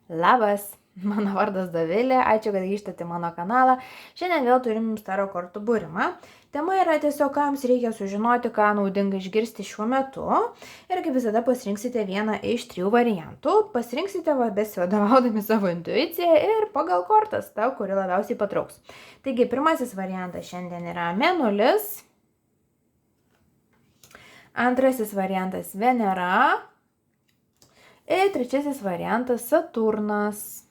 Labas, mano vardas Dovilė, ačiū, kad grįžtate į mano kanalą. Šiandien vėl turim jums tarot kortų būrimą. Tema yra tiesiog, ką jums reikia sužinoti, ką naudinga išgirsti šiuo metu. Ir kaip visada pasirinksite vieną iš 3 variantų. Pasirinksite besivadovaudami savo intuiciją ir pagal kortas tą, kuri labiausiai patrauks. Taigi, pirmasis variantas šiandien yra Mėnulis. Antrasis variantas Venera. Ir trečiasis variantas Saturnas.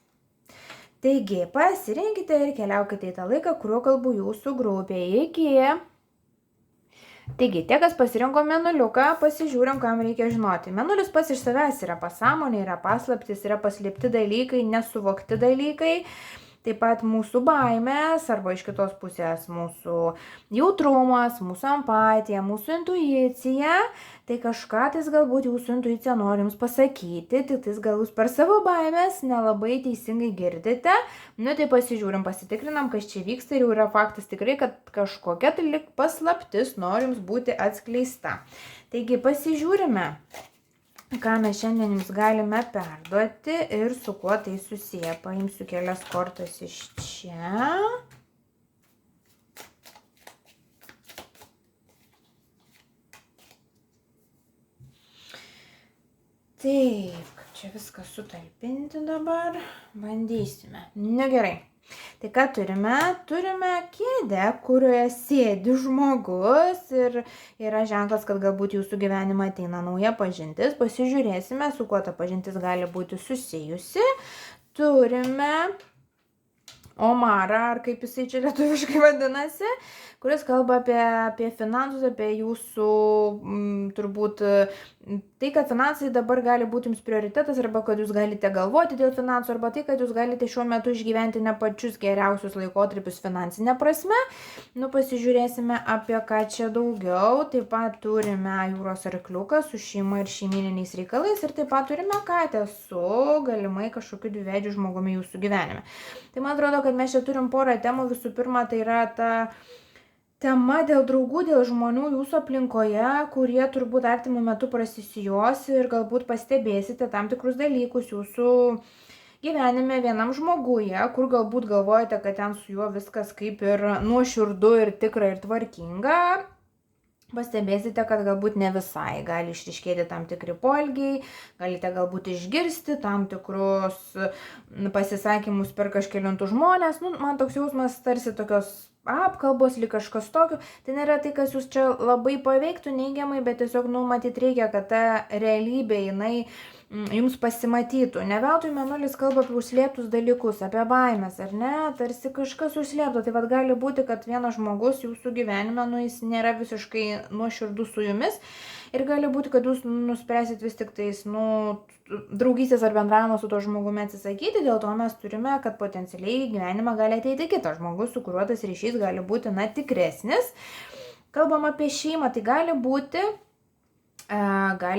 Taigi, pasirinkite ir keliaukite į tą laiką, kuriuo kalbu jūsų grupėje. Iki. Taigi, tie, kas pasirinko Mėnuliuką, pasižiūrim, kam reikia žinoti. Mėnulis pats iš savęs yra pasąmonė, yra paslaptis, yra paslėpti dalykai, nesuvokti dalykai. Taip pat mūsų baimės arba iš kitos pusės mūsų jautrumas, mūsų empatija, mūsų intuicija. Tai kažką tais galbūt jūsų intuicija nori jums pasakyti, tik tais gal jūs per savo baimės nelabai teisingai girdite. Nu tai pasižiūrim, pasitikrinam, kas čia vyksta ir jau yra faktas tikrai, kad kažkokia tai lyg paslaptis nori jums būti atskleista. Taigi pasižiūrime, ką mes šiandien jums galime perduoti ir su kuo tai susiję. Paimsiu kelias kortas iš čia. Taip, čia viską sutalpinti dabar. Bandysime. Na gerai. Tai ką turime? Turime kėdę, kurioje sėdi žmogus ir yra ženklas, kad galbūt jūsų gyvenimą ateina nauja pažintis. Pasižiūrėsime, su kuo ta pažintis gali būti susijusi. Turime Omarą, ar kaip jisai čia lietuviškai vadinasi, kuris kalba apie finansus, apie jūsų turbūt tai, kad finansai dabar gali būti jums prioritetas, arba kad jūs galite galvoti dėl finansų, arba tai, kad jūs galite šiuo metu išgyventi ne pačius geriausius laikotarpius finansinė prasme. Nu, pasižiūrėsime, apie ką čia daugiau. Taip pat turime jūros arkliuką su šeima ir šeimininiais reikalais ir taip pat turime katę su galimai kažkokiu dviveidžiu žmogumi jūsų gyvenime. Tai man atrodo, kad mes čia turim porą temų. Visų pirma, tai yra ta tema dėl draugų, dėl žmonių jūsų aplinkoje, kurie turbūt artimu metu prasisijos ir galbūt pastebėsite tam tikrus dalykus jūsų gyvenime vienam žmoguje, kur galbūt galvojate, kad ten su juo viskas kaip ir nuoširdu ir tikra ir tvarkinga. Pastebėsite, kad galbūt ne visai gali išryškėti tam tikri poelgiai, galite galbūt išgirsti tam tikrus pasisakymus per kažkelintų žmonės. Nu, man toks jausmas tarsi tokios apkalbos, lyg kažkas tokio. Tai nėra tai, kas jūs čia labai paveiktų neigiamai, bet tiesiog, matyt, reikia, kad ta realybė jinai jums pasimatytų. Ne veltui Mėnulis kalba apie užslėptus dalykus, apie baimės, ar ne? Tarsi kažkas užslėpto. Tai vad gali būti, kad vienas žmogus jūsų gyvenime, jis nėra visiškai nuoširdus su jumis. Ir gali būti, kad jūs nuspręsit vis tik tais, draugystės ar bendravimo su to žmogumi atsisakyti. Dėl to mes turime, kad potencialiai gyvenimą gali ateiti kitas žmogus, su kuriuo tas ryšys gali būti, tikresnis. Kalbam apie šeimą, tai gali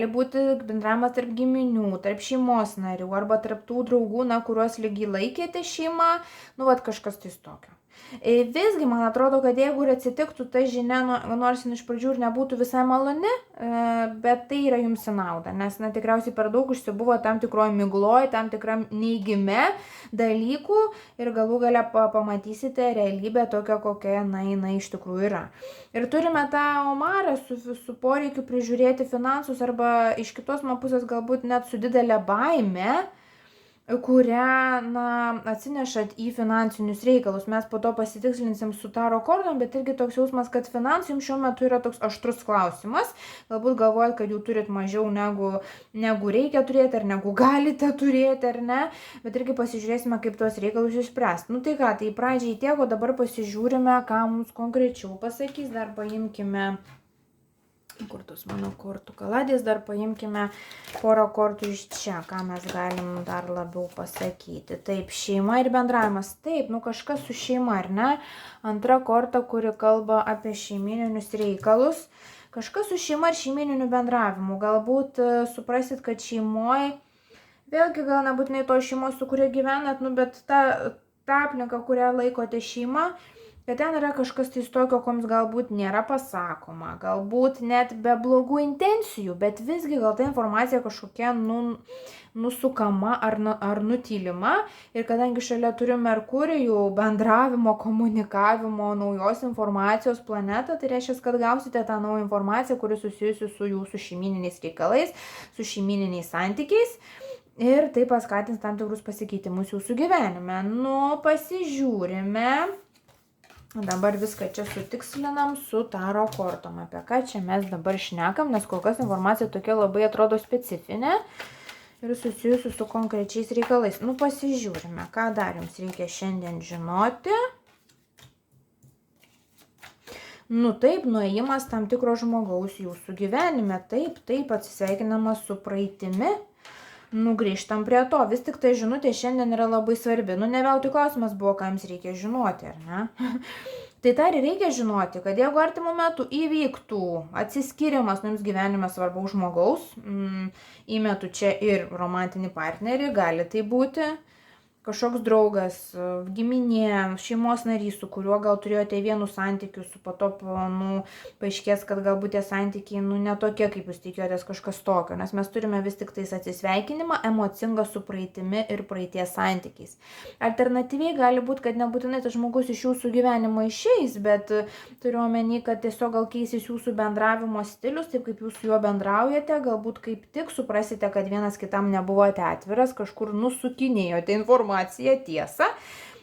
būti bendravimas tarp giminių, tarp šeimos narių arba tarp tų draugų, kuriuos lygiai laikėte šeimą, kažkas tais tokio. Visgi, man atrodo, kad jeigu ir atsitiktų ta žinia, nors iš pradžių ir nebūtų visai maloni, bet tai yra jums į naudą, nes tikriausiai per daug užsibuvo tam tikroje migloje, tam tikram neigime dalykų ir galų gale pamatysite realybę tokią, kokia jinai iš tikrųjų yra. Ir turime tą Omarą su poreikiu prižiūrėti finansus arba iš kitos pusės galbūt net su didelė baime, kurią atsinešat į finansinius reikalus. Mes po to pasitikslinsim su taro kortom, bet irgi toks jausmas, kad finansai jums šiuo metu yra toks aštrus klausimas. Galbūt galvojat, kad jų turit mažiau negu reikia turėti, ar negu galite turėti, ar ne. Bet irgi pasižiūrėsime, kaip tuos reikalus išspręsti. Tai ką, tai pradžiai tiek, o dabar pasižiūrime, ką mums konkrečiau pasakys. Dar paimkime kur tos mano kortų kaladės, dar paimkime porą kortų iš čia, ką mes galim dar labiau pasakyti. Taip, šeima ir bendravimas. Taip, kažkas su šeima, ar ne? Antra korta, kuri kalba apie šeimininius reikalus. Kažkas su šeima ir šeimininiu bendravimu. Galbūt suprasit, kad šeimoje, vėlgi gal nebūtinai to šeimos, su kuria gyvenat, bet ta aplinka, kurią laikote šeima, kad ten yra kažkas tai tokio, ko jums galbūt nėra pasakoma, galbūt net be blogų intencijų, bet visgi gal ta informacija kažkokia nusukama ar nutylima. Ir kadangi šalia turiu Merkurijų bendravimo, komunikavimo, naujos informacijos planetą, tai reiškia, kad gausite tą naują informaciją, kuri susijusi su jūsų šeimininiais reikalais, su šeimininiais santykiais. Ir tai paskatins tam tikrus pasikeitimus jūsų gyvenime. Pasižiūrime. Dabar viską čia sutikslinam su taro kortom. Apie ką čia mes dabar šnekam, nes kol kas informacija tokia labai atrodo specifinė ir susijusi su konkrečiais reikalais. Pasižiūrime, ką dar jums reikia šiandien žinoti. Taip, nuėjimas tam tikro žmogaus jūsų gyvenime. Taip, atsisveikinamas su praeitimi. Grįžtam prie to. Vis tik tai žinutė šiandien yra labai svarbi. Ne veltui klausimas buvo, ką jums reikia žinoti, ar ne? Tai dar reikia žinoti, kad jeigu artimų metų įvyktų atsiskyrimas jums gyvenime svarbaus žmogaus, įmetu čia ir romantinį partnerį, gali tai būti kažkoks draugas, giminė, šeimos narys, su kuriuo gal turėjote vienus santykius, po to paaiškės, kad galbūt tie santykiai netokie, kaip jūs tikėjotės, kažkas tokio, nes mes turime vis tik tais atsisveikinimą emocingą su praeitimi ir praeities santykiais. Alternatyviai gali būti, kad nebūtinai tas žmogus iš jūsų gyvenimo išeis, bet turiu omeny, kad tiesiog gal keisis jūsų bendravimo stilius, taip kaip jūs su juo bendraujate, galbūt kaip tik suprasite, kad vienas kitam nebuvote atviras, kažkur nusukinėjote informaciją, tiesą,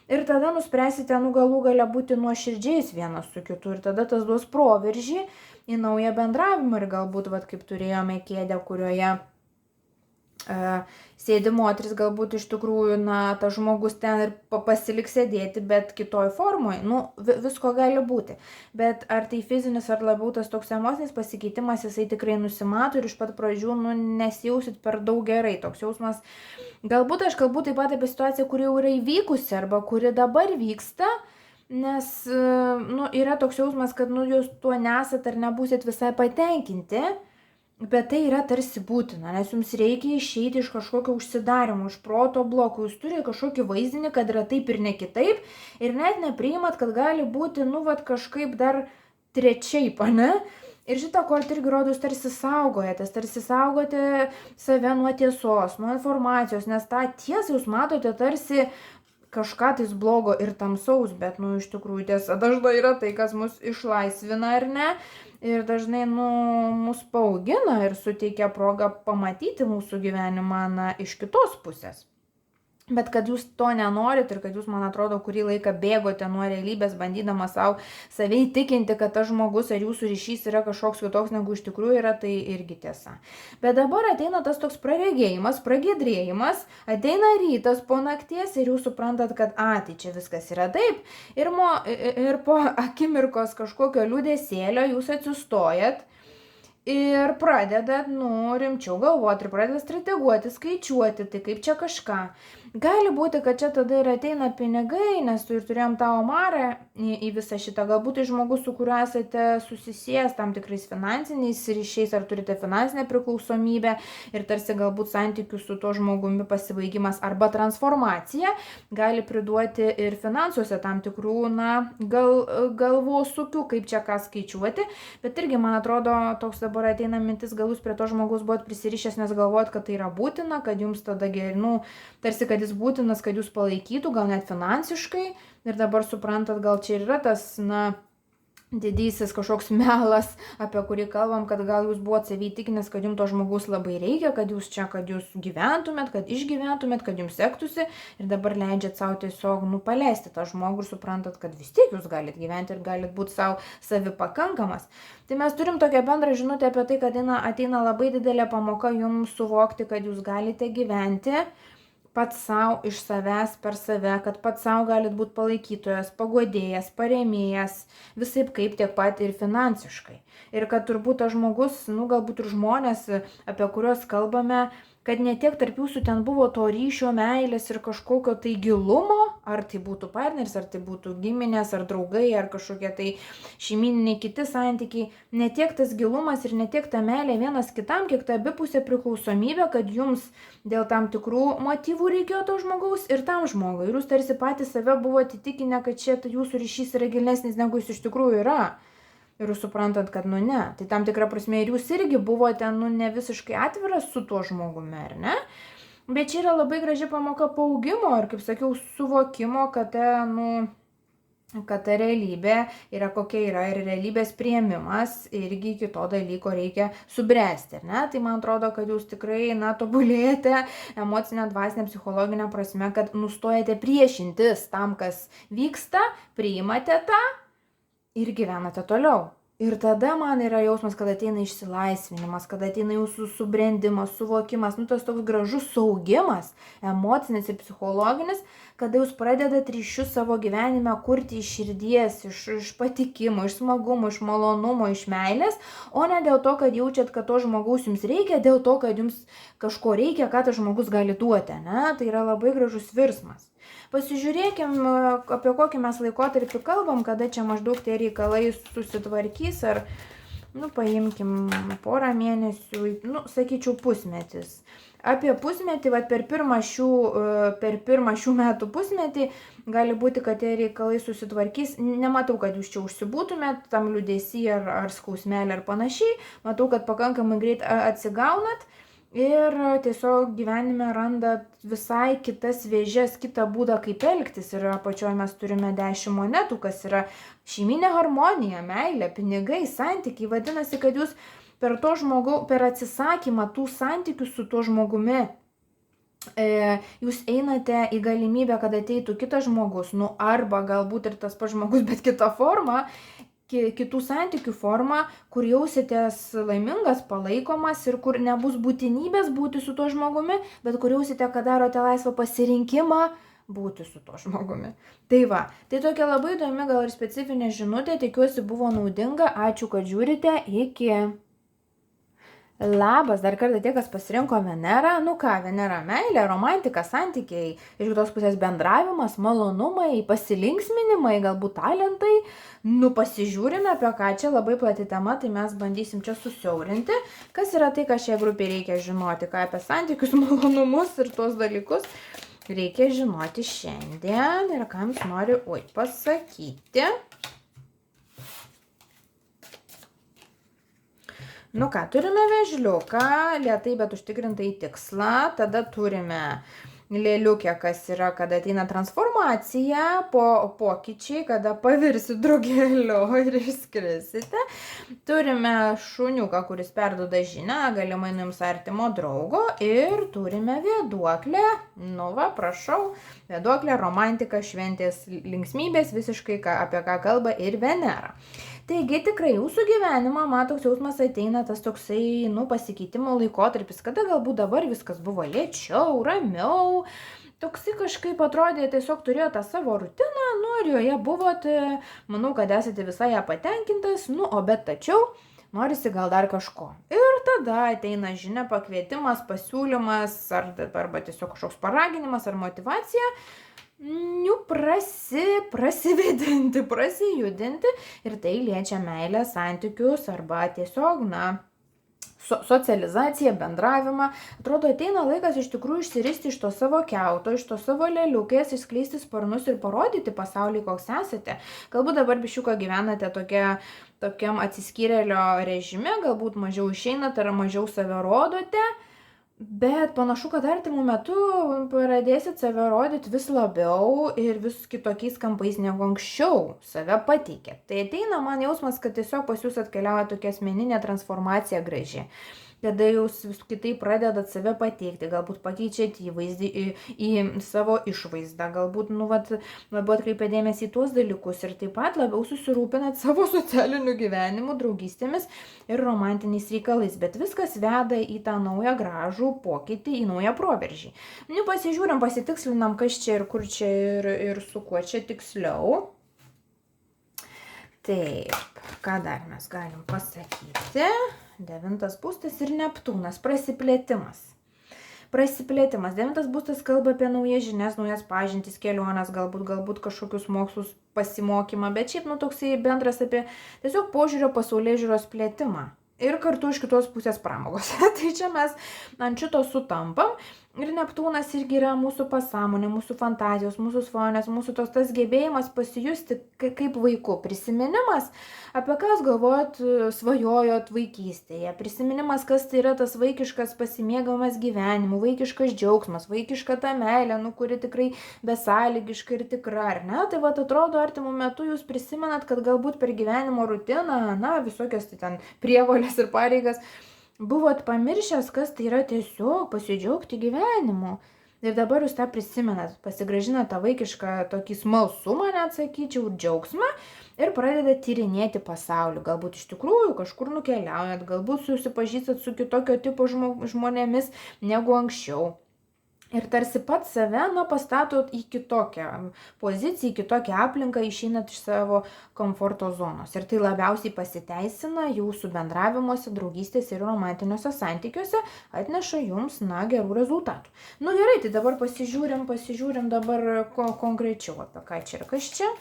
ir tada nuspręsite galų gale būti nuoširdžiais vienas su kitu, ir tada tas duos proveržį į naują bendravimą, ir galbūt, kaip turėjome kėdę, kurioje sėdi moteris, galbūt iš tikrųjų, tas žmogus ten ir pasiliks sėdėti, bet kitoj formoj, visko gali būti. Bet ar tai fizinis, ar labiau tas toks emocinis pasikeitimas, jisai tikrai nusimato ir iš pat pradžių, nesijausit per daug gerai. Toks jausmas, galbūt aš kalbu taip pat apie situaciją, kuri jau yra įvykusi arba kuri dabar vyksta, nes, yra toks jausmas, kad, jūs tuo nesat ar nebūsit visai patenkinti. Bet tai yra tarsi būtina, nes jums reikia išeiti iš kažkokio užsidarimo, iš proto blokų. Jūs turite kažkokį vaizdinį, kad yra taip ir ne kitaip, ir net nepriimat, kad gali būti, kažkaip dar trečiaip, ne? Ir šitą kortą irgi rodo, jūs tarsi saugote save nuo tiesos, nuo informacijos, nes tą tiesą jūs matote tarsi kažką tais blogo ir tamsaus, bet, iš tikrųjų tiesa dažnai yra tai, kas mus išlaisvina, ar ne? Ir dažnai, mus paaugina ir suteikia progą pamatyti mūsų gyvenimą, iš kitos pusės. Bet kad jūs to nenorit ir kad jūs, man atrodo, kurį laiką bėgote nuo realybės, bandydama save įtikinti, kad tas žmogus ar jūsų ryšys yra kažkoks kitoks, negu iš tikrųjų yra, tai irgi tiesa. Bet dabar ateina tas toks praregėjimas, pragiedrėjimas, ateina rytas po nakties ir jūs suprantat, kad, tai čia viskas yra taip. Ir po akimirkos kažkokio liūdesėlio jūs atsistojat ir pradedat, rimčiau galvoti, ir pradedat strateguoti, skaičiuoti, tai kaip čia kažką. Gali būti, kad čia tada ir ateina pinigai, nes ir turėjom tą omarą į visą šitą. Galbūt tai žmogus, su kuriuo esate susisėjęs tam tikrais finansiniais ryšiais, ar turite finansinę priklausomybę ir tarsi galbūt santykių su tuo žmogumi pasibaigimas arba transformacija gali priduoti ir finansuose tam tikrų, galvosūkių, kaip čia ką skaičiuoti. Bet irgi, man atrodo, toks dabar ateina mintis, gal jūs prie to žmogus buvot prisirišęs, nes galvojat, kad tai yra būtina, kad jums tada tarsi, kad jis būtinas, kad jūs palaikytų, gal net finansiškai, ir dabar suprantat, gal čia yra tas, didysis kažkoks melas, apie kurį kalbam, kad gal jūs buvot savy įtikinęs, kad jums to žmogus labai reikia, kad jūs čia, kad jūs gyventumėt, kad išgyventumėt, kad jums sektųsi, ir dabar leidžiat savo tiesiog, paleisti tą žmogų ir suprantat, kad vis tiek jūs galit gyventi ir galit būti savo savipakankamas. Tai mes turim tokią bendrą žinutę apie tai, kad ateina labai didelė pamoka jums suvokti, kad jūs galite gyventi pats savo, iš savęs per save, kad pats savo galit būti palaikytojas, paguodėjas, parėmėjas, visaip kaip tiek pat ir finansiškai. Ir kad turbūt tas žmogus, galbūt ir žmonės, apie kuriuos kalbame, kad ne tiek tarp jūsų ten buvo to ryšio, meilės ir kažkokio tai gilumo, Ar tai būtų partneris, ar tai būtų giminės, ar draugai, ar kažkokie tai šeimyniniai kiti santykiai. Ne tiek tas gilumas ir ne tiek ta meilė vienas kitam, kiek ta abipusė priklausomybė, kad jums dėl tam tikrų motyvų reikėjo to žmogaus ir tam žmogui. Ir jūs tarsi patys save buvote įtikinę, kad čia jūsų ryšys yra gilesnis, negu jis iš tikrųjų yra. Ir jūs suprantat, kad ne. Tai tam tikra prasme ir jūs irgi buvote ne visiškai atviras su tuo žmogumi, ar ne? Bet čia yra labai graži pamoka paaugimo ir, kaip sakiau, suvokimo, kad ta realybė yra kokia yra ir realybės priėmimas irgi iki to dalyko reikia subręsti, ar ne? Tai man atrodo, kad jūs tikrai, tobulėjate emocinę, dvasinę, psichologinę prasme, kad nustojate priešintis tam, kas vyksta, priimate tą ir gyvenate toliau. Ir tada man yra jausmas, kad ateina išsilaisvinimas, kad ateina jūsų subrendimas, suvokimas, tas toks gražus saugimas, emocinis ir psichologinis, kada jūs pradedat ryšius savo gyvenime kurti iš širdies, iš patikimo, iš smagumo, iš malonumo, iš meilės, o ne dėl to, kad jaučiat, kad to žmogaus jums reikia, dėl to, kad jums kažko reikia, ką tas žmogus gali duoti, ne? Tai yra labai gražus virsmas. Pasižiūrėkim, apie kokį mes laikotarpį kalbam, kada čia maždaug tie reikalai susitvarkys, ar, paimkim porą mėnesių, sakyčiau pusmetis. Apie pusmetį, per pirmą šių metų pusmetį, gali būti, kad tie reikalai susitvarkys. Nematau, kad jūs čia užsibūtumėt tam liūdesy ar skausmelį ar panašiai. Matau, kad pakankamai greit atsigaunat. Ir tiesiog gyvenime randat visai kitas vėžes, kitą būdą, kaip elgtis. Ir apačioje mes turime 10 monetų, kas yra šeiminė harmonija, meilė, pinigai, santykiai. Vadinasi, kad jūs per atsisakymą tų santykių su tuo žmogumi, jūs einate į galimybę, kad ateitų kitas žmogus, arba galbūt ir tas pats žmogus, bet kita forma, kitų santykių forma, kur jausitės laimingas, palaikomas ir kur nebus būtinybės būti su tuo žmogumi, bet kur jausite, kad darote laisvą pasirinkimą būti su tuo žmogumi. Tai tai tokia labai įdomi, gal ir specifinė žinutė, tikiuosi buvo naudinga, ačiū, kad žiūrite, iki. Labas, dar kartą tie, kas pasirinko Venerą. Venera meilė, romantika, santykiai, iš kitos pusės bendravimas, malonumai, pasilinksminimai, galbūt talentai. Pasižiūrime, apie ką čia labai plati tema, tai mes bandysim čia susiaurinti. Kas yra tai, ką šiai grupiai reikia žinoti, ką apie santykius, malonumus ir tuos dalykus reikia žinoti šiandien ir ką jums noriu pasakyti. Turime vėžliuką, lėtai, bet užtikrintai tikslą, tada turime lėliukę, kas yra, kada ateina transformacija, pokyčiai, kada pavirsi drugeliu ir išskrisite. Turime šuniuką, kuris perduoda žinią, galimai jums artimo draugo, ir turime vėduoklę, prašau, vėduoklė, romantika, šventės, linksmybės, visiškai apie ką kalba ir Venera. Taigi tikrai jūsų gyvenimą, toks jausmas ateina tas toksai, pasikeitimo laikotarpis, kada galbūt dabar viskas buvo lėčiau, ramiau, toksai kažkaip atrodė, tiesiog turėjo tą savo rutiną, ir joje buvot, manau, kad esate visai ją patenkintas, bet tačiau norisi gal dar kažko. Ir tada ateina žinia, pakvietimas, pasiūlymas, arba tiesiog kažkoks paraginimas ar motyvacija, prasivedinti, prasijudinti, ir tai liečia meilę, santykius arba tiesiog, socializaciją, bendravimą. Atrodo, ateina laikas iš tikrųjų išsiristi iš to savo kiauto, iš to savo lėliukės, išskleisti sparnus ir parodyti pasauliui, koks esate. Galbūt dabar biščiuką gyvenate tokiam atsiskyrėlio režime, galbūt mažiau išeinate ar mažiau save rodote. Bet panašu, kad artimų metu pradėsit save rodyti vis labiau ir vis kitokiais kampais negu anksčiau save pateikėt. Tai ateina man jausmas, kad tiesiog pas jūs atkeliauja tokia asmeninė transformacija graži. Kada jūs vis kitaip pradedat save pateikti, galbūt pakeičiat įvaizdį į savo išvaizdą, galbūt, labiau atkreipia dėmesį į tuos dalykus ir taip pat labiau susirūpinat savo socialiniu gyvenimu, draugystėmis ir romantiniais reikalais, bet viskas veda į tą naują gražų pokytį, į naują proveržį. Pasižiūrim, pasitikslinam, kas čia ir kur čia ir su kuo čia tiksliau. Taip, ką dar mes galim pasakyti? 9 būstas ir Neptūnas, prasiplėtimas. Prasiplėtimas. 9 būstas kalba apie naujas žinias, naujas pažintis, keliones, galbūt kažkokius mokslus pasimokymą, bet šiaip toksai bendras apie tiesiog požiūrio pasaulėžiūros plėtimą. Ir kartu iš kitos pusės pramogos. Tai čia mes ant šito sutampam. Ir Neptūnas irgi yra mūsų pasąmonė, mūsų fantazijos, mūsų svajonės, mūsų tas gebėjimas pasijusti kaip vaiku. Prisiminimas, apie ką jūs galvojot, svajojot vaikystėje. Prisiminimas, kas tai yra tas vaikiškas pasimėgavimas gyvenimu, vaikiškas džiaugsmas, vaikiška ta meilė, kuri tikrai besąlygiška ir tikra, ar ne? Tai atrodo, artimu metu jūs prisimenat, kad galbūt per gyvenimo rutiną, visokias tai ten prievolės ir pareigas, buvot pamiršęs, kas tai yra tiesiog pasidžiaugti gyvenimu. Ir dabar jūs tą prisimenat, pasigrąžinat tą vaikišką tokį smalsumą, net sakyčiau, džiaugsmą ir pradedat tyrinėti pasaulį. Galbūt iš tikrųjų kažkur nukeliaujat, galbūt susipažįstat su kitokio tipo žmonėmis negu anksčiau. Ir tarsi pats save, pastatot į kitokią poziciją, į kitokią aplinką, išeinat iš savo komforto zonos. Ir tai labiausiai pasiteisina jūsų bendravimuose, draugystėse ir romantiniuose santykiuose, atneša jums, gerų rezultatų. Gerai, tai dabar pasižiūrim dabar konkrečiau, apie ką čia ir kas čia.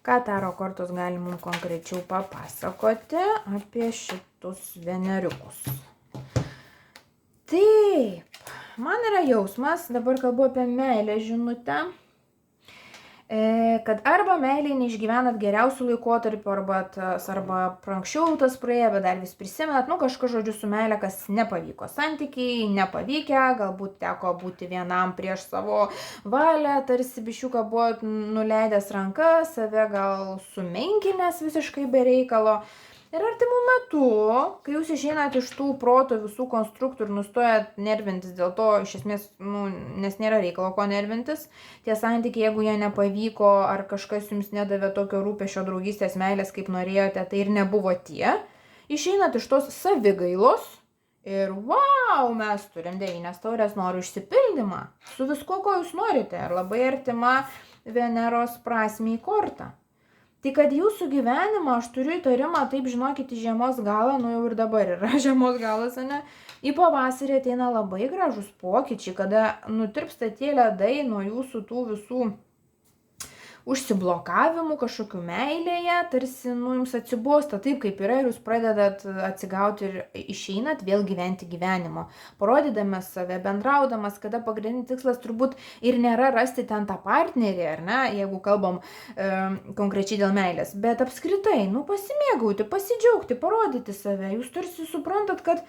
Ką taro kortos gali mums konkrečiau papasakoti apie šitus veneriukus. Taip, man yra jausmas, dabar kalbu apie meilę žinutę, kad arba meilėje neišgyvenat geriausių laikotarpių, arba anksčiau tas praėjo, bet dar vis prisimenat, kažką žodžiu su meilė, kas nepavyko. Santykiai nepavykę, galbūt teko būti vienam prieš savo valią, tarsi biščiuką buvo nuleidęs rankas, save gal sumenkinęs visiškai be reikalo. Ir artimų metu, kai jūs išeinat iš tų proto visų konstruktų ir nustojat nervintis dėl to, iš esmės, nes nėra reikalo ko nervintis, tie santykiai, jeigu jie nepavyko, ar kažkas jums nedavė tokio rūpesčio, draugystės, meilės, kaip norėjote, tai ir nebuvo tie, išeinat iš tos savigailos ir mes turim 9 taurės norų išsipildymą su visko, ko jūs norite, ir labai artima Veneros prasmei korta. Tai kad jūsų gyvenimą, aš turiu įtarimą, taip žinokit, į žiemos galą, jau ir dabar yra žiemos galas, ne? Į pavasarį ateina labai gražus pokyčiai, kada nutirpsta tie ledai nuo jūsų tų visų užsiblokavimų kažkokių meilėje, tarsi jums atsibosta taip, kaip yra, ir jūs pradedat atsigauti ir išeinat vėl gyventi gyvenimo, parodydamas save, bendraudamas, kada pagrindinis tikslas turbūt ir nėra rasti ten tą partnerį, ar ne, jeigu kalbam konkrečiai dėl meilės, bet apskritai, pasimėgauti, pasidžiaugti, parodyti save. Jūs tarsi suprantat, kad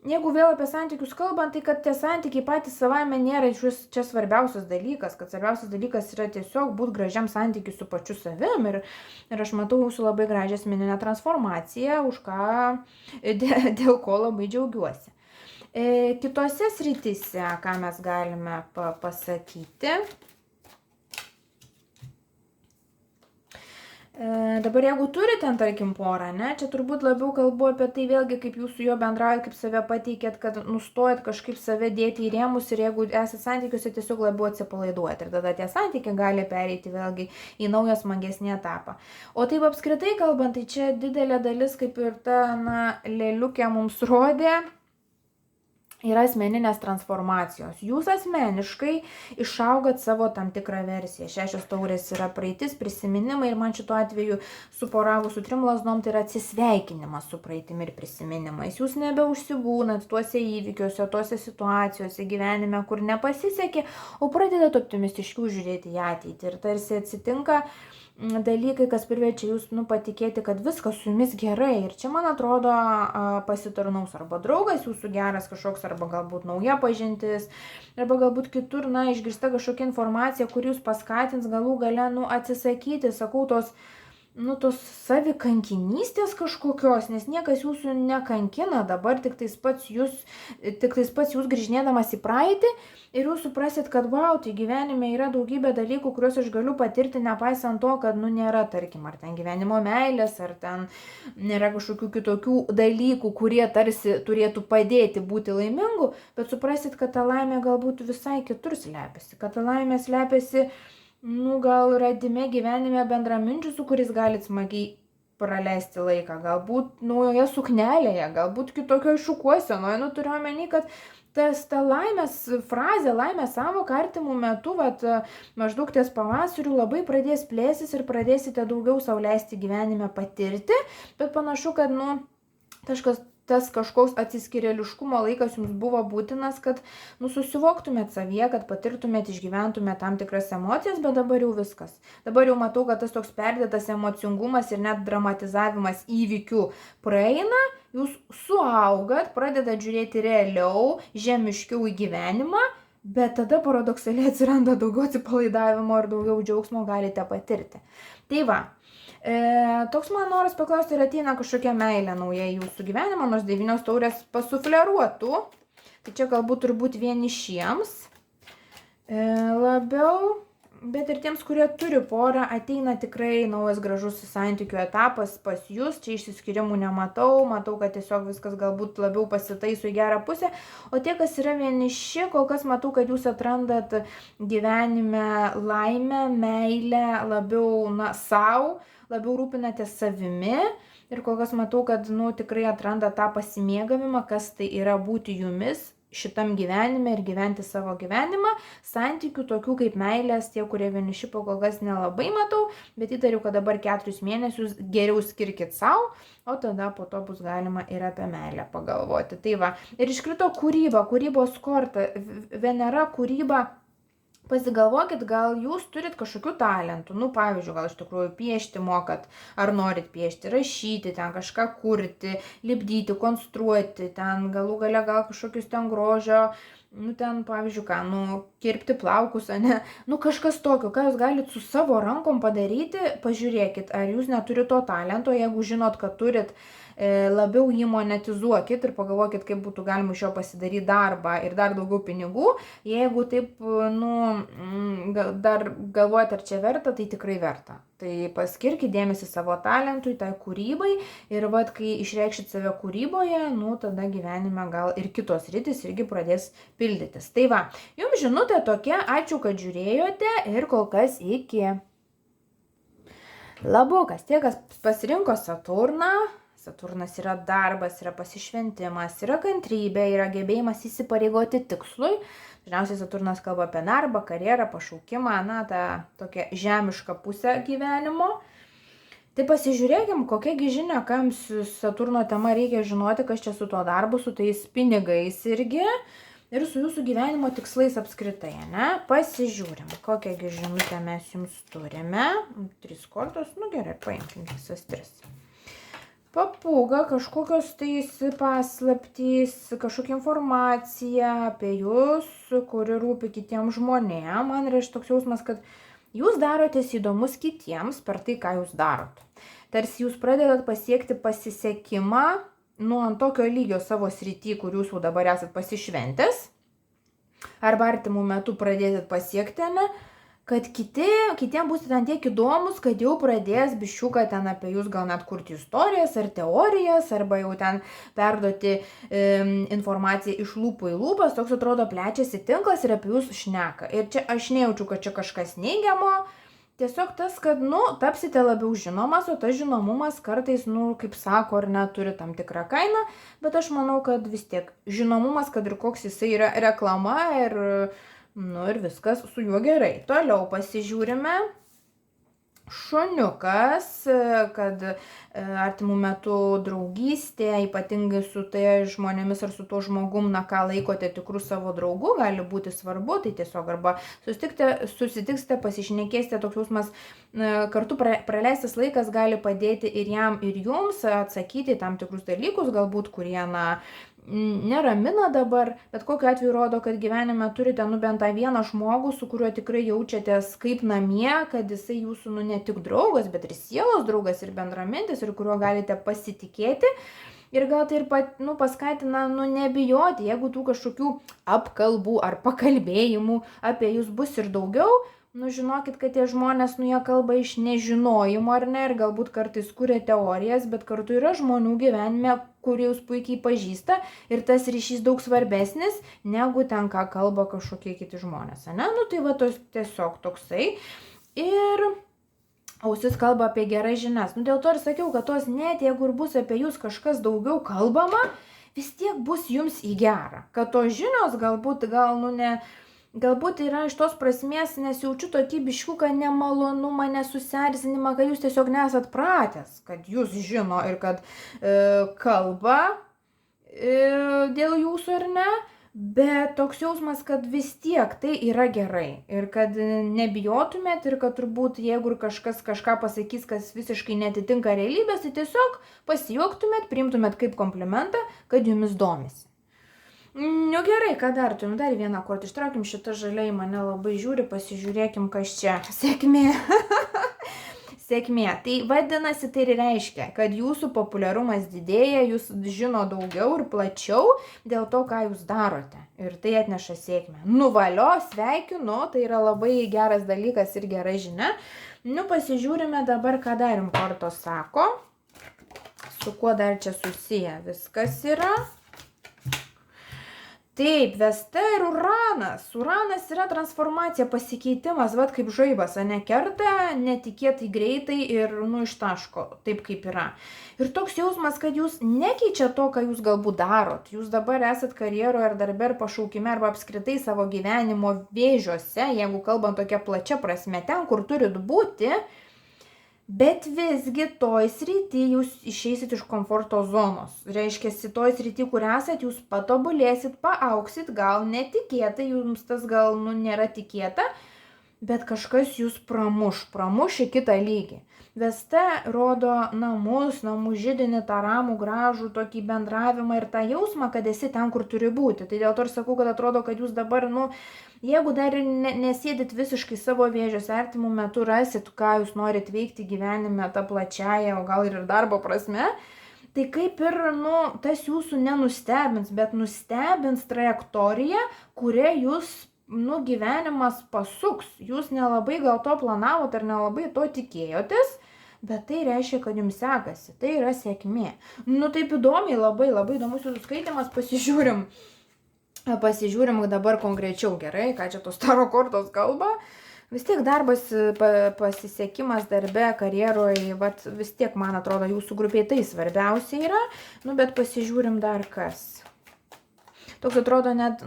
jeigu vėl apie santykius kalbant, tai kad tie santykiai patys savaime nėra čia svarbiausias dalykas, kad svarbiausias dalykas yra tiesiog būti gražiam santykiui su pačiu savim. Ir aš matau jūsų labai gražią asmeninę transformaciją, dėl ko labai džiaugiuosi. Kitose srityse, ką mes galime pasakyti. Dabar jeigu turite ten, tarkim, porą, čia turbūt labiau kalbu apie tai vėlgi, kaip jūs su juo bendraujat, kaip save pateikėt, kad nustojat kažkaip save dėti į rėmus ir jeigu esate santykiuose, tiesiog labiau atsipalaiduojat. Ir tada tie santykiai gali pereiti vėlgi į naują smagesnį etapą. O taip apskritai kalbant, tai čia didelė dalis, kaip ir ta lėliukė mums rodė, yra asmeninės transformacijos. Jūs asmeniškai išaugat savo tam tikrą versiją. 6 taurės yra praeitis, prisiminimai ir man šituo atveju su poravu su 3 laznom tai yra atsisveikinimas su praeitimi ir prisiminimais. Jūs nebeužsibūnat tuose įvykiuose, tuose situacijose gyvenime, kur nepasisekė, o pradedat optimistiškiau žiūrėti į ateitį. Ir tarsi atsitinka dalykai, kas priverčia jūs patikėti, kad viskas su jumis gerai. Ir čia, man atrodo, pasitarnaus arba draugas jūsų geras kažkoks, arba galbūt nauja pažintis, arba galbūt kitur, išgirsta kažkokia informacija, kur jūs paskatins galų gale, atsisakyti, sakau, tos savikankinystės kažkokios, nes niekas jūsų nekankina, dabar tik tais pats jūs grįžinėdamas į praeitį ir jūs suprasit, kad tai gyvenime yra daugybė dalykų, kuriuos aš galiu patirti, nepaisant to, kad nėra, tarkim, ar ten gyvenimo meilės, ar ten nėra kažkokių kitokių dalykų, kurie tarsi turėtų padėti būti laimingu, bet suprasit, kad ta laimė galbūt visai kitur slepiasi, kad ta laimė slepiasi gal radime gyvenime bendraminčių, su kuris galit smagiai praleisti laiką, galbūt naujoje suknelėje, galbūt kitokioje šukuosenoje. Nu, turiu omeny, kad ta laimės frazė, laimės sąvoka artimų metų, maždaug ties pavasariu labai pradės plėsis ir pradėsite daugiau sau leisti gyvenime patirti, bet panašu, kad, tas kažkoks atsiskyrėliškumo laikas jums buvo būtinas, kad, susivoktumėt savyje, kad patirtumėt, išgyventumėt tam tikras emocijas, bet dabar jau viskas. Dabar jau matau, kad tas toks perdėtas emocingumas ir net dramatizavimas įvykių praeina, jūs suaugat, pradedat žiūrėti realiau, žemiškiau į gyvenimą, bet tada paradoksaliai atsiranda daugiau atsipalaidavimo ir daugiau džiaugsmo galite patirti. Tai va. Toks man noras paklausti, ar ateina kažkokia meilė nauja į jūsų gyvenimą, nors 9 taurės pasufleruotų. Tai čia galbūt turbūt vienišiems labiau, bet ir tiems, kurie turi porą, ateina tikrai naujas gražus santykių etapas pas jūs. Čia išsiskyrimų nematau, matau, kad tiesiog viskas galbūt labiau pasitaiso į gerą pusę. O tie, kas yra vieniši, kol kas matau, kad jūs atrandat gyvenime laimę, meilę, labiau savo, labiau rūpinatės savimi ir kol kas matau, kad tikrai atranda tą pasimėgavimą, kas tai yra būti jumis šitam gyvenime ir gyventi savo gyvenimą. Santykių tokių kaip meilės, tie, kurie vieniši po kol kas nelabai matau, bet įtariu, kad dabar 4 mėnesius geriau skirkit savo, o tada po to bus galima ir apie meilę pagalvoti. Tai va, ir iškrito kūryba, kūrybos korta, Venera kūryba. Pasigalvokit, gal jūs turit kažkokių talentų, pavyzdžiui, gal iš tikrųjų piešti mokat, ar norit piešti, rašyti, ten kažką kurti, lipdyti, konstruoti, ten galų gale gal kažkokius ten grožio, ten pavyzdžiui, kirpti plaukus, kažkas tokio, ką jūs galit su savo rankom padaryti, pažiūrėkit, ar jūs neturit to talento, jeigu žinot, kad turit, labiau jį monetizuokit ir pagalvokit, kaip būtų galima iš jo pasidaryti darbą ir dar daugiau pinigų. Jeigu taip, dar galvojat, ar čia verta, tai tikrai verta. Tai paskirkit dėmesį savo talentui, tai kūrybai ir kai išreikšit save kūryboje, tada gyvenime gal ir kitos rytis irgi pradės pildytis. Tai va, jums žinutė tokia, ačiū, kad žiūrėjote ir kol kas iki. Labukas, tie, kas pasirinko Saturną. Saturnas yra darbas, yra pasišventimas, yra kantrybė, yra gebėjimas įsipareigoti tikslui. Dažniausiai Saturnas kalba apie darbą, karjerą, pašaukimą, tą tokią žemišką pusę gyvenimo. Tai pasižiūrėkim, kokiagi žinia, kam Saturno tema reikia žinoti, kas čia su tuo darbu, su tais pinigais irgi ir su jūsų gyvenimo tikslais apskritai, Pasižiūrim, kokiagi žinutę mes jums turime. 3 kortos, gerai, paimkim visas 3. Papūga, kažkokios paslaptys, kažkokia informacija apie jūs, kuri rūpi kitiems žmonėms. Man yra toks jausmas, kad jūs darotės įdomus kitiems per tai, ką jūs darot. Tarsi jūs pradedat pasiekti pasisekimą ant tokio lygio savo srity, kur jūs jau dabar esat pasišventęs, arba artimų metų pradėsit pasiekti, kad kitiem bus ten tiek įdomus, kad jau pradės biščiuką ten apie jūs gal net kurti istorijas ar teorijas, arba jau ten perduoti informaciją iš lūpų į lūpas, toks atrodo plečiasi tinklas ir apie jūs šneka. Ir čia aš nejaučiu, kad čia kažkas neigiamo, tiesiog tas, kad, tapsite labiau žinomas, o tas žinomumas kartais, kaip sako, ar turi tam tikrą kainą, bet aš manau, kad vis tiek žinomumas, kad ir koks jisai yra reklama ir viskas su juo gerai. Toliau pasižiūrime. Šuniukas, kad artimų metų draugystė, ypatingai su tai žmonėmis ar su tuo žmogum, ką laikote tikrų savo draugų, gali būti svarbu. Tai tiesiog arba susitiksite, pasišnekėsite, toks jausmas, kartu praleistas laikas gali padėti ir jam, ir jums atsakyti tam tikrus dalykus, galbūt kurie, neramina dabar, bet kokiu atveju rodo, kad gyvenime turite bent tą vieną žmogų, su kuriuo tikrai jaučiatės kaip namie, kad jisai jūsų ne tik draugas, bet ir sielos draugas ir bendramintis, ir kuriuo galite pasitikėti. Ir gal tai ir paskatina nebijoti, jeigu tų kažkokių apkalbų ar pakalbėjimų apie jūs bus ir daugiau. Žinokit, kad tie žmonės, jie kalba iš nežinojimo, ar ne, ir galbūt kartais kuria teorijas, bet kartu yra žmonių gyvenime, kurie jūs puikiai pažįsta ir tas ryšys daug svarbesnis, negu ten, ką kalba kažkokie kiti žmonės, Tai va, tiesiog toksai. Ir ausis kalba apie geras žinias. Dėl to ir sakiau, kad tos net jeigu ir bus apie jūs kažkas daugiau kalbama, vis tiek bus jums į gerą. Kad tos žinios galbūt yra iš tos prasmės, nes jaučiu tokį biškiuką nemalonumą, nesusierzinimą, kad jūs tiesiog nesat pratęs, kad jūs žino ir kad kalba dėl jūsų ar ne. Bet toks jausmas, kad vis tiek tai yra gerai ir kad nebijotumėt ir kad turbūt jeigu ir kažkas kažką pasakys, kas visiškai netitinka realybės, tai tiesiog pasijuoktumėt, priimtumėt kaip komplimentą, kad jumis domisi. Nu gerai, ką dar turim? Dar vieną kortą ištraukim, šitą žaliai mane labai žiūri, pasižiūrėkim, kas čia. Sėkmė. Sėkmė. Tai vadinasi, tai reiškia, kad jūsų populiarumas didėja, jūs žino daugiau ir plačiau dėl to, ką jūs darote. Ir tai atneša sėkmę. Nuvalio, sveikinu, tai yra labai geras dalykas ir gera žinia. Nu, pasižiūrime dabar, ką dar jums kortos sako. Su kuo dar čia susiję viskas yra. Taip, Vesta ir Uranas. Uranas yra transformacija, pasikeitimas, vat kaip žaibas, ane, kerta netikėtai greitai ir iš taško, taip kaip yra. Ir toks jausmas, kad jūs nekeičia to, ką jūs galbūt darot. Jūs dabar esat karjeroje ar darbe ar pašaukime arba apskritai savo gyvenimo vėžiuose, jeigu kalbant tokia plačia prasme, ten, kur turit būti. Bet visgi toj srity jūs išeisit iš komforto zonos. Reiškia, toj srity, kur esat, jūs patobulėsit, paauksit, gal netikėtai, jums tas gal nėra tikėta, bet kažkas jūs pramuš į kitą lygį. Vesta rodo namus, namų židinį, tą ramų, gražų tokį bendravimą ir tą jausmą, kad esi ten, kur turi būti. Tai dėl to ir sakau, kad atrodo, kad jūs dabar, jeigu dar nesėdit visiškai savo vėžios, artimų metu rasit, ką jūs norit veikti gyvenime, tą plačiąją, o gal ir darbo prasme, tai kaip ir, tas jūsų nenustebins, bet nustebins trajektoriją, kuria jūs, gyvenimas pasuks. Jūs nelabai gal to planavot ar nelabai to tikėjotės, bet tai reiškia, kad jums sekasi. Tai yra sėkmė. Taip įdomiai, labai įdomus jūsų skaitimas, pasižiūrim dabar konkrečiau, gerai, ką čia tos taro kortos kalba. Vis tiek darbas, pasisekimas darbe, karjeroje, vis tiek, man atrodo, jūsų grupiai tai svarbiausia yra, bet pasižiūrim dar kas. Toks atrodo net,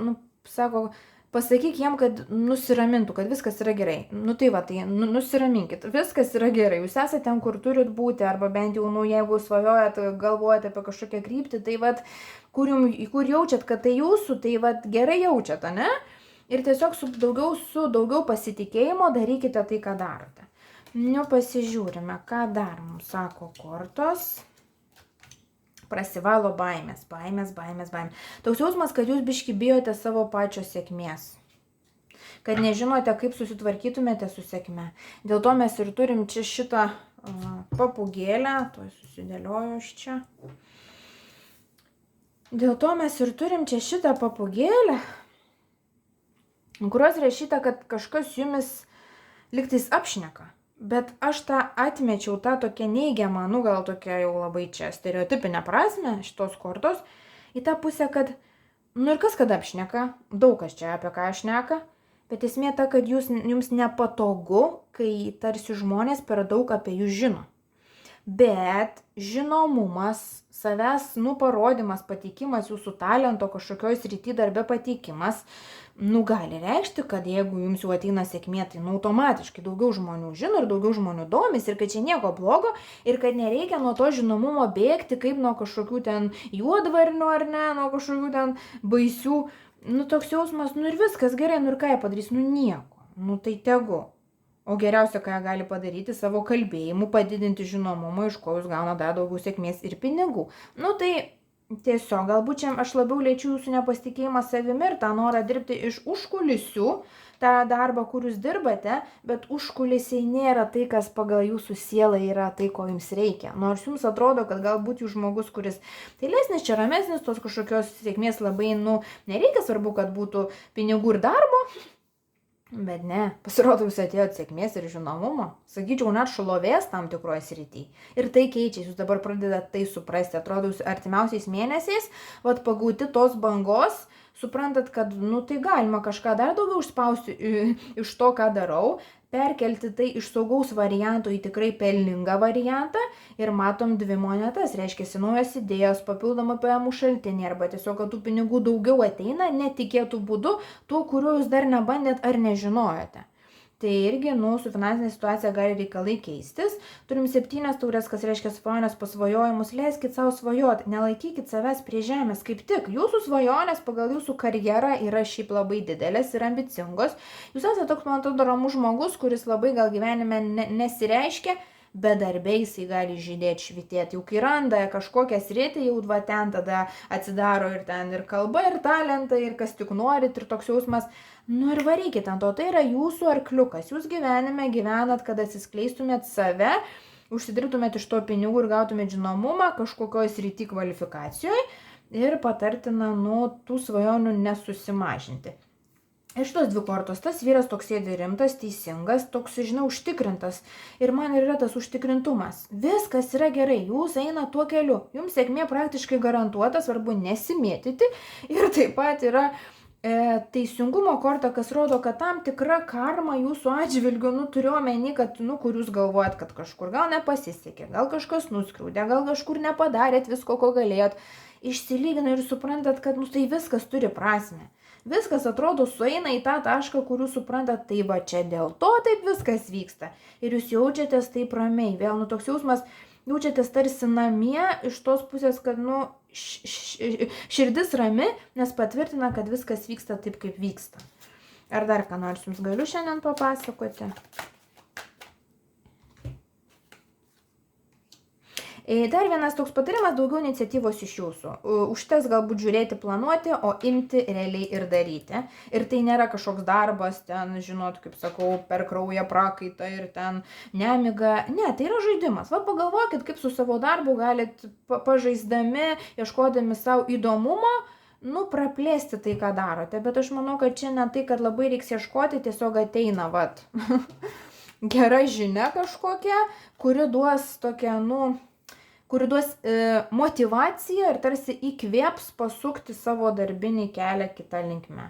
sako, pasakyk jiem, kad nusiramintų, kad viskas yra gerai. Nusiraminkit, viskas yra gerai. Jūs esate ten, kur turit būti, arba bent jau, jeigu svajojat, galvojate apie kažkokią kryptį, tai kur jaučiat, kad tai jūsų, tai gerai jaučiat, ne? Ir tiesiog su daugiau pasitikėjimo darykite tai, ką darote. Pasižiūrime, ką dar mums sako kortos. Prasivalo baimės. Toks jausmas, kad jūs biški bijote savo pačios sėkmės. Kad nežinote, kaip susitvarkytumėte su sėkme. Dėl to mes ir turim čia šitą papūgėlę. Tuoj susidėlioju aš čia. Dėl to mes ir turim čia šitą papūgėlę, kurios rašyta, kad kažkas jumis lygtais apšneka. Bet aš tą atmečiau, tą tokią neigiamą, gal tokia jau labai čia stereotipinę prasme šitos kortos, į tą pusę, kad, ir kas kad apšneka, daug kas čia apie ką šneka, bet esmė ta, kad jums nepatogu, kai tarsi žmonės per daug apie jūs žino. Bet žinomumas, savęs, parodymas, pateikimas, jūsų talento kažkokioj srity darbe pateikimas, gali reikšti, kad jeigu jums jau ateina sėkmė, tai automatiškai daugiau žmonių žino ir daugiau žmonių domis ir kad čia nieko blogo ir kad nereikia nuo to žinomumo bėgti kaip nuo kažkokių ten juodvarnių ar ne, nuo kažkokių ten baisių, toks jausmas, ir viskas gerai, ir ką jie padarys, nieko, tai tegu. O geriausia, ką jie gali padaryti savo kalbėjimu, padidinti žinomumą, iš ko jūs gauna dar daugiau sėkmės ir pinigų. Tai tiesiog, galbūt čia aš labiau liečiu jūsų nepasitikėjimą savimi ir tą norą dirbti iš užkulisių, tą darbą, kur jūs dirbate, bet užkulisiai nėra tai, kas pagal jūsų sielą yra tai, ko jums reikia. Nors jums atrodo, kad galbūt jūs žmogus, kuris tylesnis, čia ramesnis, tos kažkokios sėkmės labai, nereikia, svarbu, kad būtų pinigų ir darbo. Bet ne, pasirodo, jūs atėjot sėkmės ir žinomumo, sakyčiau, net šlovės tam tikroje srity. Ir tai keičia, jūs dabar pradedate tai suprasti, atrodo, jūs artimiausiais mėnesiais, pagauti tos bangos, suprantat, kad, nu, tai galima kažką dar daugiau išspausti iš to, ką darau, perkelti tai iš saugaus varianto į tikrai pelningą variantą ir matom dvi monetas, reiškia naujos idėjos, papildomą pajamų šaltinį arba tiesiog, kad tų pinigų daugiau ateina netikėtų būdu, tuo, kuriuo jūs dar nebandėt ar nežinojote. Tai irgi, nu, su finansinė situacija gali reikalai keistis. Turim 7 taures, kas reiškia svajonės pasvajojimus. Leiskit savo svajoti, nelaikykit savęs prie žemės. Kaip tik, jūsų svajonės pagal jūsų karjerą yra šiaip labai didelės ir ambicingos. Jūs esate toks, man atrodo, ramus žmogus, kuris labai gal gyvenime nesireiškia, bet darbe jisai gali žydėti, švitėti. Jau kai randa kažkokią sritį, jau va ten tada atsidaro ir ten ir kalba, ir talentai, ir kas tik norit, ir toks jausmas. Nu ir varykit ant to, tai yra jūsų arkliukas. Jūs gyvenime gyvenat, kad atsiskleistumėt save, užsidirbtumėt iš to pinigų ir gautumėt žinomumą kažkokioj srity kvalifikacijoje ir patartina, nu, tų svajonių nesusimažinti. Ir šitos 2 kortos, tas vyras toks sėdi rimtas, teisingas, toks, žinau, užtikrintas. Ir man yra tas užtikrintumas. Viskas yra gerai, jūs eina tuo keliu. Jums sėkmė praktiškai garantuota, svarbu nesimėtyti. Ir taip pat yra teisingumo korta, kas rodo, kad tam tikra karma jūsų atžvilgiu, nu, turiu omeny, kad, nu, kur jūs galvojat, kad kažkur gal nepasisekė, gal kažkas nuskriaudė, gal kažkur nepadarėt visko, ko galėjot, išsilygina ir suprantat, kad, nu, tai viskas turi prasmę. Viskas atrodo sueina į tą tašką, kur jūs suprantat, tai va čia dėl to taip viskas vyksta. Ir jūs jaučiatės taip ramiai. Vėl, nu, toks jausmas, jaučiatės tarsi namie iš tos pusės, kad, nu, širdis rami, nes patvirtina, kad viskas vyksta taip, kaip vyksta. Ar dar ką nors jums galiu šiandien papasakoti? Dar vienas toks patarimas, daugiau iniciatyvos iš jūsų. Užteks galbūt žiūrėti, planuoti, o imti realiai ir daryti. Ir tai nėra kažkoks darbas, ten, žinot, kaip sakau, per kraują prakaitą ir ten nemiga. Ne, tai yra žaidimas. Va, pagalvokit, kaip su savo darbu galit pažaisdami, ieškodami savo įdomumo, nu, praplėsti tai, ką darote. Bet aš manau, kad čia ne tai, kad labai reiks ieškoti, tiesiog ateina, vat, gera žinia kažkokia, kuri duos tokią, nu, kuri duos motivaciją ir tarsi įkvėps pasukti savo darbinį kelią kitą linkme.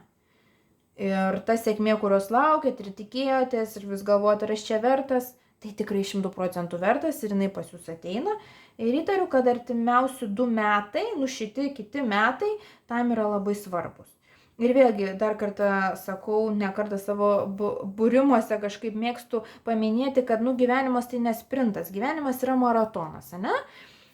Ir ta sėkmė, kurios laukėt ir tikėjotės ir vis galvojate, ar aš čia vertas, tai tikrai 100% vertas ir jinai pas jūs ateina. Ir įtariu, kad artimiausi 2 metai, nu šiti kiti metai, tam yra labai svarbus. Ir vėlgi, dar kartą sakau, ne kartą savo būrimuose kažkaip mėgstu paminėti, kad, nu, gyvenimas tai ne sprintas, gyvenimas yra maratonas, ne?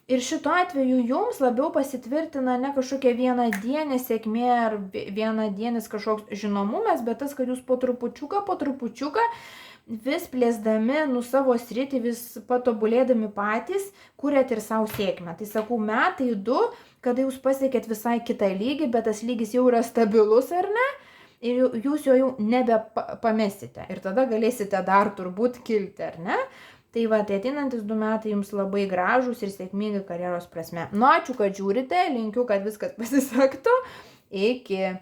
Ir šituo atveju jums labiau pasitvirtina ne kažkokia vienadienė sėkmė ar vienadienis kažkoks žinomumas, bet tas, kad jūs po trupučiuką vis plėsdami, nu, savo sritį, vis patobulėdami patys, kuriat ir savo sėkmę. Tai sakau, 2 metai, kada jūs pasiekėt visai kitą lygį, bet tas lygis jau yra stabilus, ar ne? Ir jūs jo jau nebepamesite. Ir tada galėsite dar turbūt kilti, ar ne? Tai va, tai ateinantis 2 metai jums labai gražūs ir sėkmingi karjeros prasme. Nu, ačiū, kad žiūrite, linkiu, kad viskas pasisektų. Iki.